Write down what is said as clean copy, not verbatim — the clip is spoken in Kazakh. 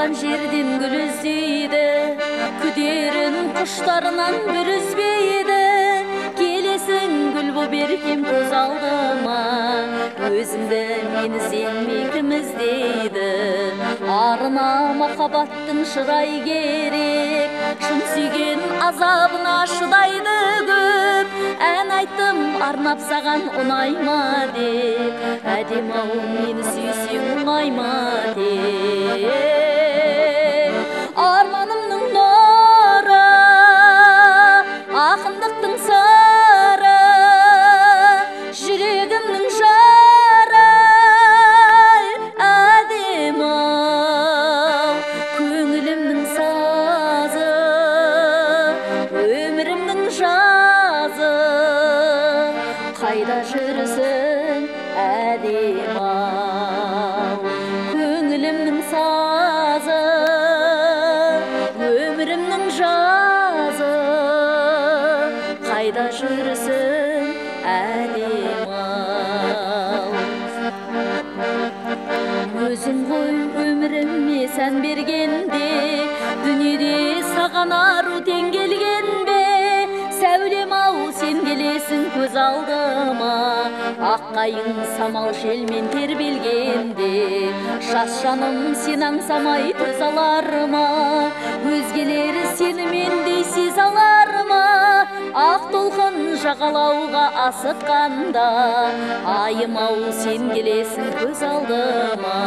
туған жерден гүл іздейді, күдерін құштарынан бір үзбейді. Келесің гүл боп еркем көз алдыма, өзіңді мені сенмей кім іздейді. Арына махаббаттың шырай керек, шын сүйген азабына шыдайды көп. Ән айттым арнап саған ұнайма деп, әдем-ау мені сүйсең ұнайма деп. Арманымның нұры, ақындықтың сыры, жүрегімнің жары, әдем-ау көңілімнің сазы, өмірімнің жазы. Қайда жүрсің әдем-ау, көңілімнің сазы, өмірімнің жазы. Қайда жүрсің әдем-ау. Өзің ғой өміріме сән бергенде, дүниеде саған ару тең келген бе? Сәулем-ау сен келесің көз алдыма, аққайың самал желмен тербелгенде. Жас жаным сен аңсамай төз алар ма? Өзгелері сені мендей сез алар ма? Ақ толқын жағалауға асыққанда, айым-ау сен келесің көз алдыма.